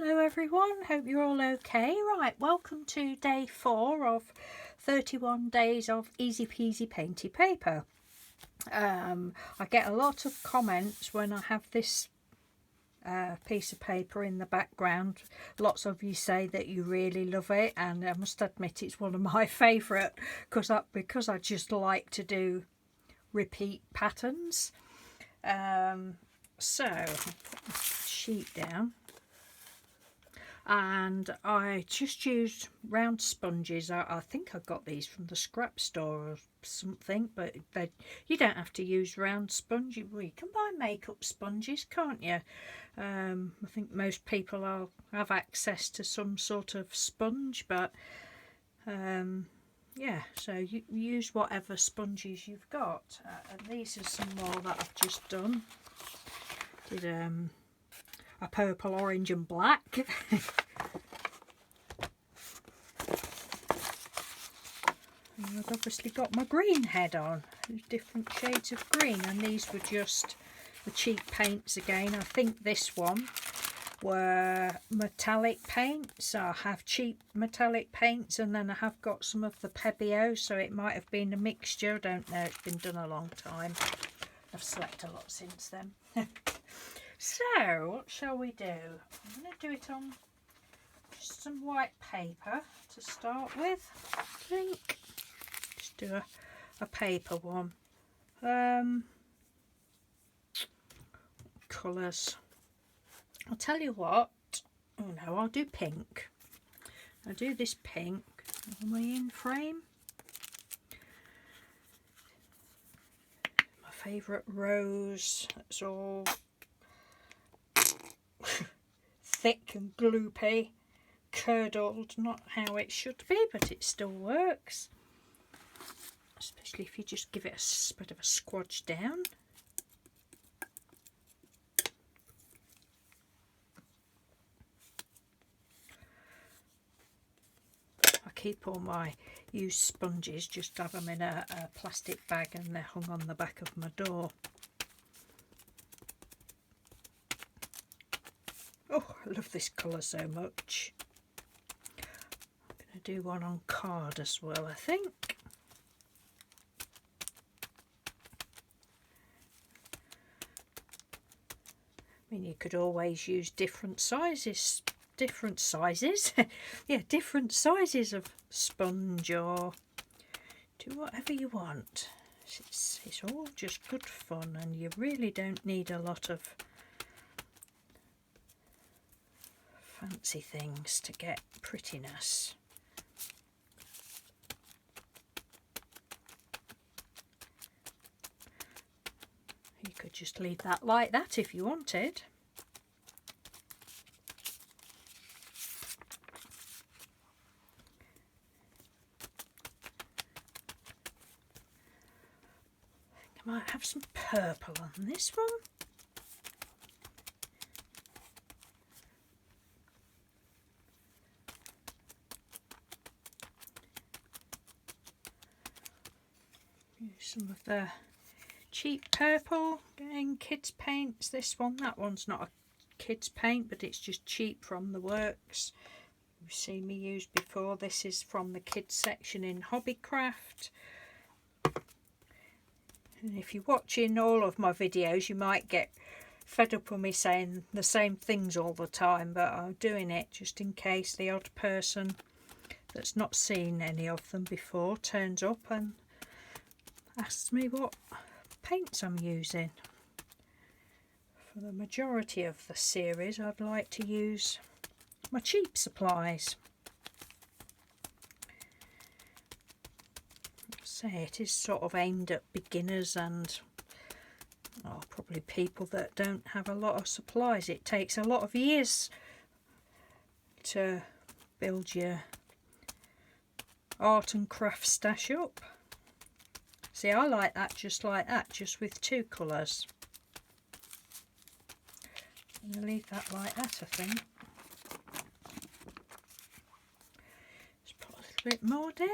Hello everyone, hope you're all okay. Right, welcome to day 4 of 31 days of Easy Peasy Painty Paper. I get a lot of comments when I have this piece of paper in the background. Lots of you say that you really love it, and I must admit it's one of my favourite because I just like to do repeat patterns. So I'll put my sheet down. And I just used round sponges. I think I got these from the scrap store or something, but you don't have to use round sponges. Well, you can buy makeup sponges, can't you? I think most people have access to some sort of sponge, but yeah, so you use whatever sponges you've got. And these are some more that I've just done. Did a purple, orange and black. And I've obviously got my green head on. There's different shades of green, and these were just the cheap paints again. I think this one were metallic paints. I have cheap metallic paints, and then I have got some of the Pebeo, so it might have been a mixture. I don't know, it's been done a long time. I've slept a lot since then. So, what shall we do? I'm going to do it on just some white paper to start with, I think. Just do a paper one. Colours. I'll tell you what. Oh no, I'll do pink. I'll do this pink. Am I in frame? My favourite rose. That's all thick and gloopy, curdled, not how it should be, but it still works, especially if you just give it a bit of a squodge down. I keep all my used sponges, just have them in a plastic bag, and they're hung on the back of my door. Oh, I love this colour so much. I'm going to do one on card as well, I think. I mean, you could always use different sizes. Yeah, different sizes of sponge, or do whatever you want. It's all just good fun, and you really don't need a lot of fancy things to get prettiness. You could just leave that like that if you wanted. I think I might have some purple on this one. Some of the cheap purple, getting kids paints. This one, that one's not a kids paint, but it's just cheap from the works. You've seen me use before. This is from the kids section in Hobbycraft. And if you're watching all of my videos, you might get fed up with me saying the same things all the time, but I'm doing it just in case the odd person that's not seen any of them before turns up and asks me what paints I'm using. For the majority of the series, I'd like to use my cheap supplies. Say it is sort of aimed at beginners and probably people that don't have a lot of supplies. It takes a lot of years to build your art and craft stash up. See, I like that just like that, just with 2 colours. I'm going to leave that like that, I think. Just put a little bit more down.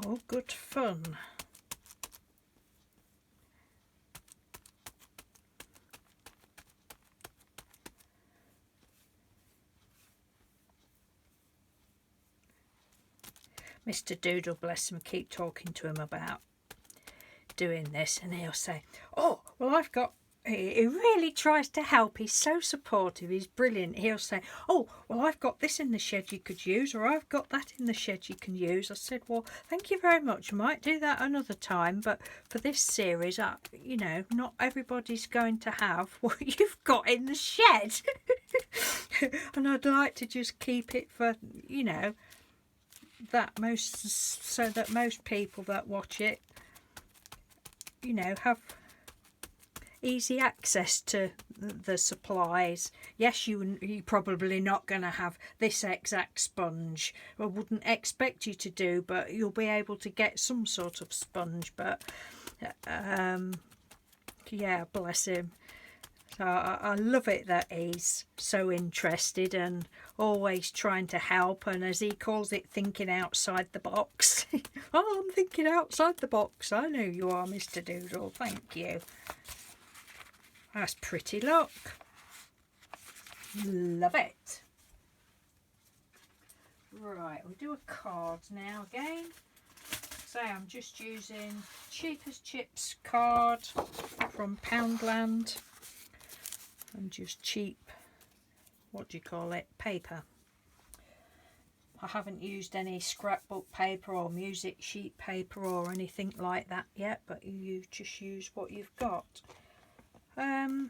All good fun. Mr. Doodle, bless him, keep talking to him about doing this, and he'll say, oh, well, I've got, he really tries to help, he's so supportive, he's brilliant. He'll say, oh, well, I've got this in the shed you could use, or I've got that in the shed you can use. I said, well, thank you very much, I might do that another time, but for this series, you know, not everybody's going to have what you've got in the shed. And I'd like to just keep it for, you know, that so that most people that watch it, you know, have easy access to the supplies. Yes, you're probably not going to have this exact sponge. I wouldn't expect you to do, but you'll be able to get some sort of sponge. But yeah, bless him. So I love it that he's so interested and always trying to help, and as he calls it, thinking outside the box. Oh, I'm thinking outside the box. I know you are, Mr. Doodle. Thank you. That's pretty, look. Love it. Right, we'll do a card now again. So I'm just using Cheap as Chips card from Poundland. And just cheap, what do you call it, paper. I haven't used any scrapbook paper or music sheet paper or anything like that yet, but you just use what you've got. I'll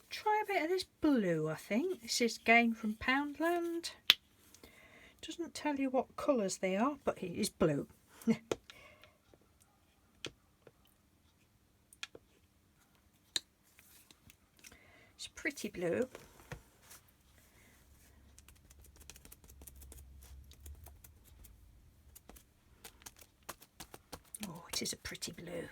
try a bit of this blue, I think. This is again from Poundland. Doesn't tell you what colours they are, but it is blue. It's pretty blue. Oh, it is a pretty blue.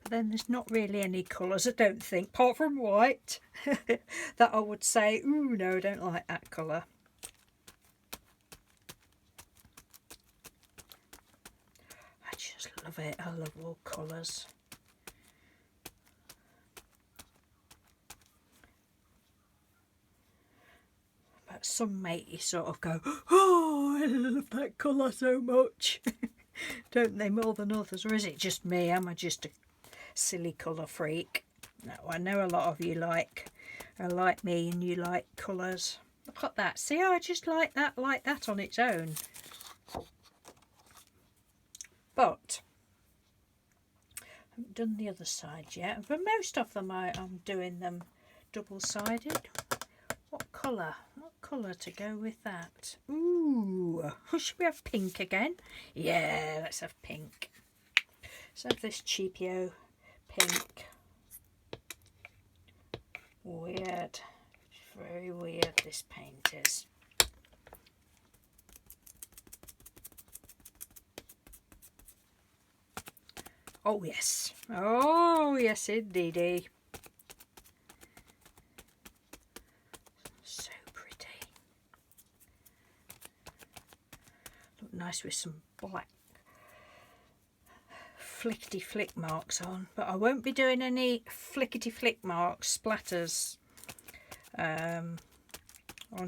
But then there's not really any colours, I don't think, apart from white, that I would say, ooh, no, I don't like that colour. I just love it. I love all colours. But some make you sort of go, oh, I love that colour so much. Don't they, more than others? Or is it just me? Am I just a silly colour freak? No, I know a lot of you like me and you like colours. Look at that. See, I just like that on its own. But I haven't done the other side yet. For most of them I'm doing them double-sided. What colour? What colour to go with that? Ooh, should we have pink again? Yeah, let's have pink. Let's have this cheapio pink. Weird. Very weird, this paint is. Oh yes. Oh yes, indeedy. So pretty. Look nice with some black flickety flick marks on, but I won't be doing any flickety flick marks, splatters on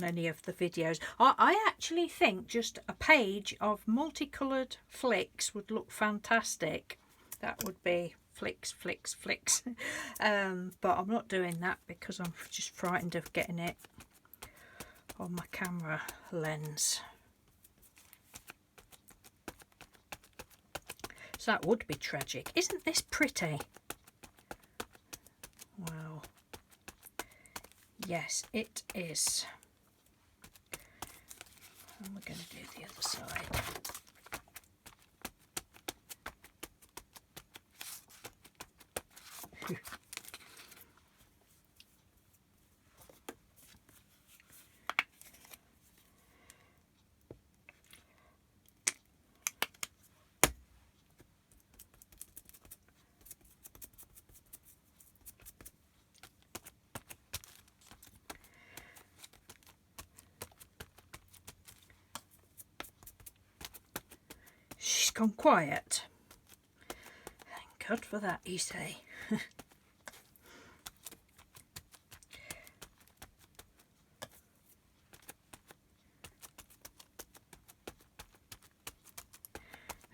any of the videos. I actually think just a page of multicoloured flicks would look fantastic. That would be flicks, flicks, flicks. But I'm not doing that because I'm just frightened of getting it on my camera lens. So that would be tragic. Isn't this pretty? Wow. Yes, it is. And we're going to do the other side. gone quiet. Thank God for that, you say. As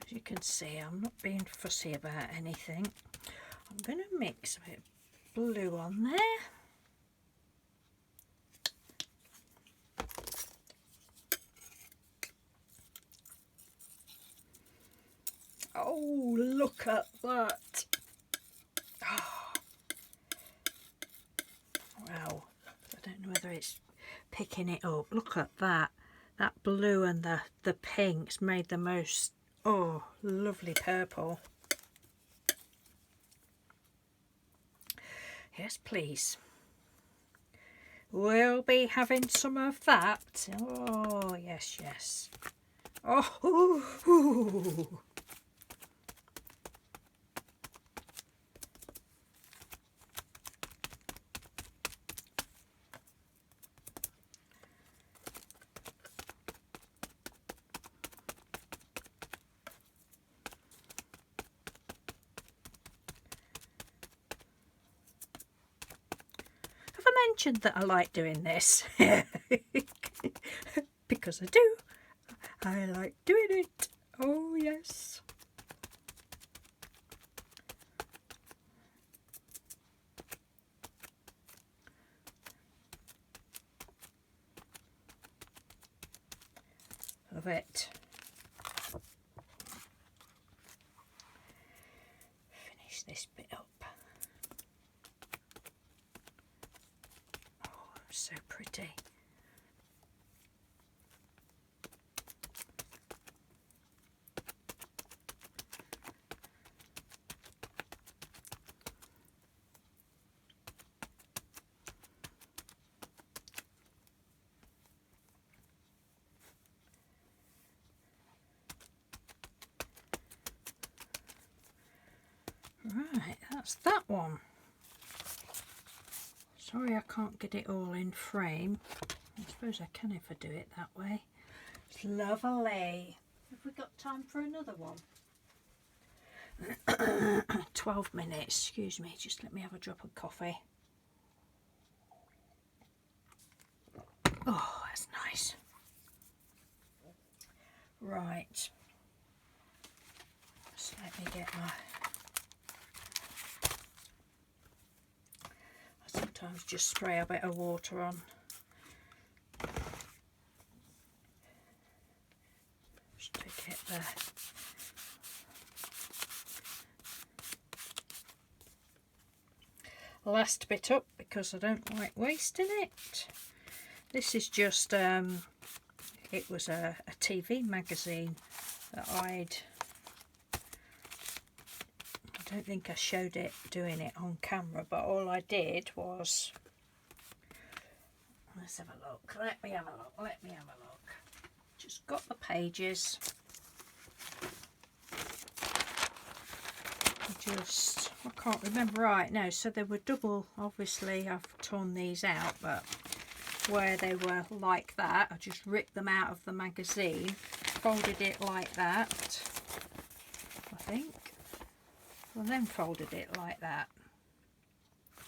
you can see, I'm not being fussy about anything. I'm going to mix a bit of blue on there. Oh, look at that. Oh. Wow. I don't know whether it's picking it up. Look at that. That blue and the pinks made the most, oh, lovely purple. Yes, please. We'll be having some of that. Oh, yes, yes. Oh, ooh, ooh. Mentioned that I like doing this because I do. I like doing it. Oh yes. Love it. Finish this bit up. So pretty. Right, that's that one. Sorry I can't get it all in frame. I suppose I can if I do it that way. It's lovely. Have we got time for another one? 12 minutes, excuse me, just let me have a drop of coffee. Oh, that's nice. Right. Just let me get my... I sometimes just spray a bit of water on. Just to get the last bit up because I don't like wasting it. This is just, it was a TV magazine that I don't think I showed it doing it on camera, but all I did was, let's have a look, let me have a look. Just got the pages, I can't remember right now, so they were double, obviously I've torn these out, but where they were like that, I just ripped them out of the magazine, folded it like that, I think, and then folded it like that,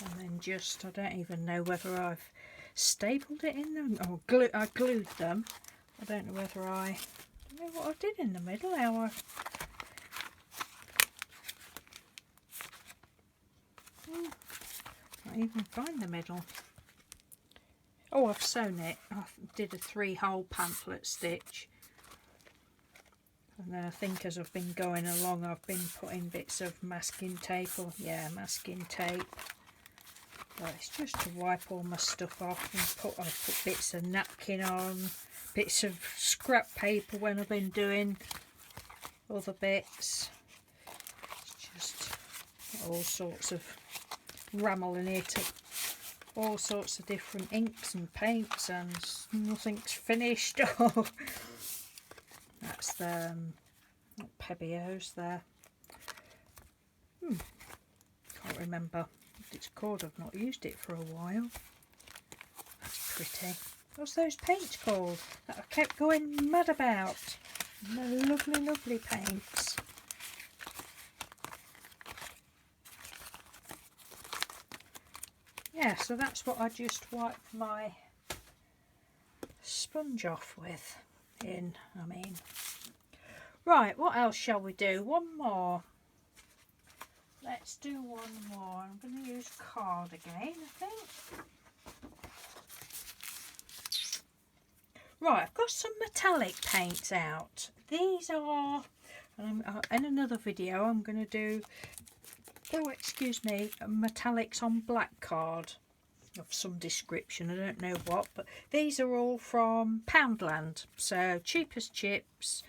and then just, I don't even know whether I've stapled it in them or I glued them. I don't know whether I don't know what I did in the middle, how I can't even find the middle. Oh, I've sewn it. I did a 3-hole pamphlet stitch. And then I think as I've been going along, I've been putting bits of masking tape, or yeah, masking tape. But it's just to wipe all my stuff off and I've put bits of napkin on, bits of scrap paper when I've been doing other bits. It's just all sorts of rammel in it. All sorts of different inks and paints, and nothing's finished. That's the Pebios there. Can't remember what it's called. I've not used it for a while. That's pretty. What's those paints called that I kept going mad about? And they're lovely, lovely paints. Yeah, so that's what I just wiped my sponge off with Right, what else shall we do? One more. Let's do one more. I'm going to use card again, I think. Right, I've got some metallic paints out. These are, in another video I'm going to do, metallics on black card of some description. I don't know what, but these are all from Poundland, so cheap as chips.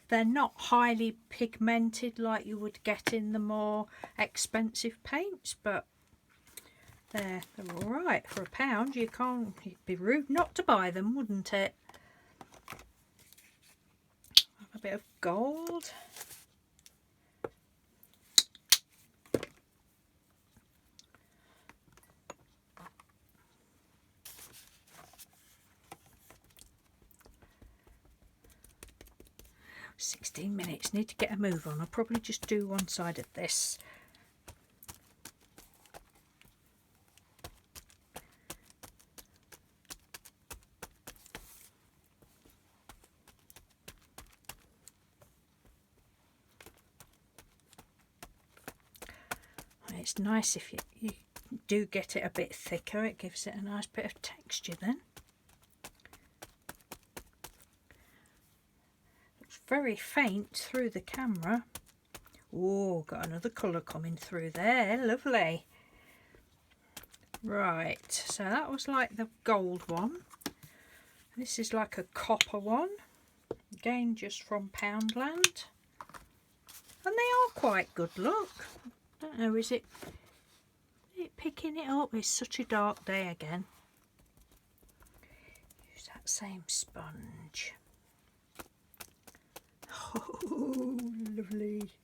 They're not highly pigmented like you would get in the more expensive paints, but they're all right for £1. It'd be rude not to buy them, wouldn't it? A bit of gold. "16 minutes, need to get a move on." I'll probably just do one side of this. It's nice if you do get it a bit thicker, it gives it a nice bit of texture then. Looks very faint through the camera. Oh, got another colour coming through there, lovely. Right, so that was like the gold one. This is like a copper one, again just from Poundland. And they are quite good, look. Don't know, is it picking it up? It's such a dark day again. Use that same sponge. Oh, lovely.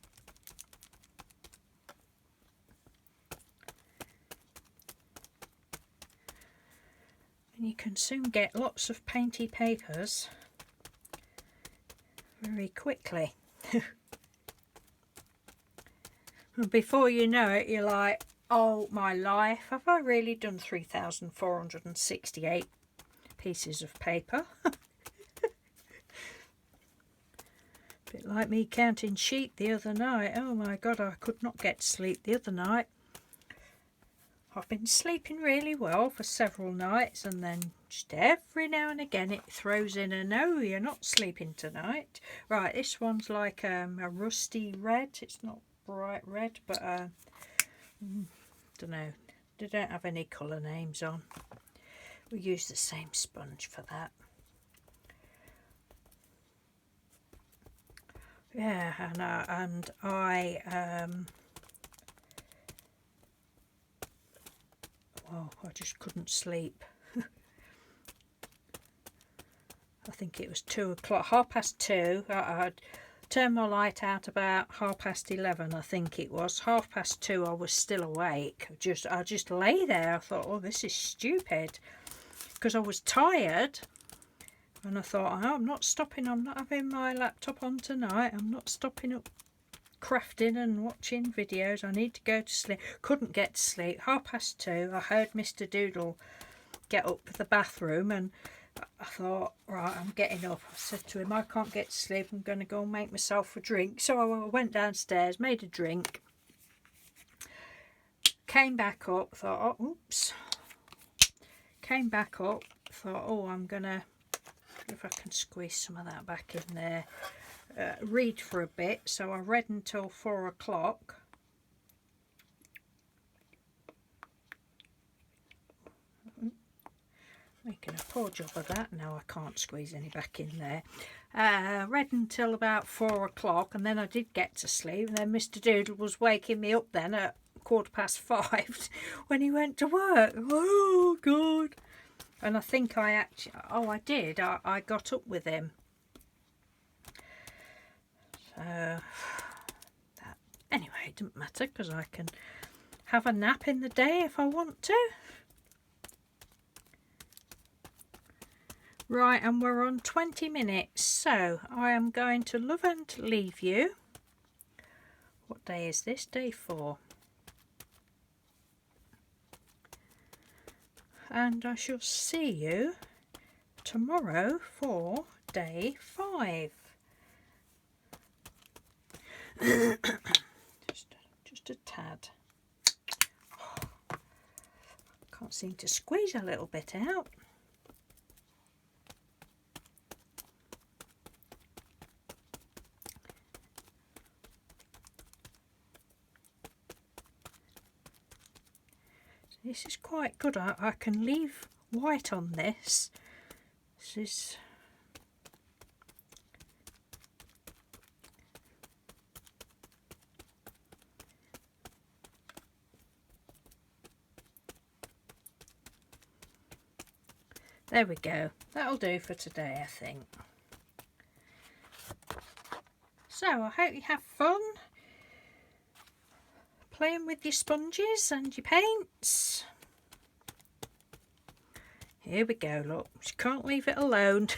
And you can soon get lots of painty papers very quickly. And before you know it, you're like, oh my life, have I really done 3,468 pieces of paper? Bit like me counting sheep the other night. Oh my god, I could not get to sleep the other night. I've been sleeping really well for several nights, and then just every now and again it throws in a "no, you're not sleeping tonight." Right, this one's like a rusty red. It's not bright red, but don't know, they don't have any colour names on. We use the same sponge for that. Yeah, and I just couldn't sleep. I think it was 2 o'clock, 2:30. I'd turned my light out about 11:30, I think it was. 2:30 I was still awake. I just lay there. I thought, oh, this is stupid, because I was tired, and I thought, oh, I'm not stopping. I'm not having my laptop on tonight. I'm not stopping up crafting and watching videos. I need to go to sleep. Couldn't get to sleep. 2:30 I heard Mr. Doodle get up to the bathroom, and I thought, right, I'm getting up. I said to him, I can't get to sleep, I'm going to go and make myself a drink. So I went downstairs, made a drink, came back up, thought, oh, oops, came back up, thought, oh, I'm going to, if I can squeeze some of that back in there, read for a bit. So I read until 4 o'clock. Making a poor job of that. Now I can't squeeze any back in there. Read until about 4 o'clock, and then I did get to sleep, and then Mr. Doodle was waking me up then at 5:15 when he went to work. Oh god. And I think I actually, I did, I got up with him. So anyway, it doesn't matter, because I can have a nap in the day if I want to. Right, and we're on 20 minutes, so I am going to love and leave you. What day is this? Day 4. And I shall see you tomorrow for day 5. just a tad. Can't seem to squeeze a little bit out. This is quite good. I can leave white on this. This is... There we go. That'll do for today, I think. So I hope you have fun playing with your sponges and your paints. Here we go, look. She can't leave it alone.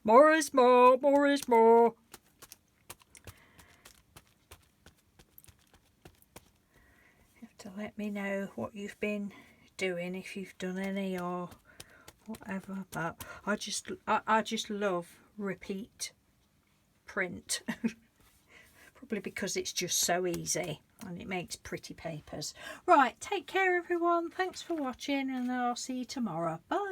More is more, more is more. You have to let me know what you've been doing, if you've done any or whatever, but I just love repeat print. Probably because it's just so easy and it makes pretty papers. Right, take care everyone, thanks for watching, and I'll see you tomorrow. Bye.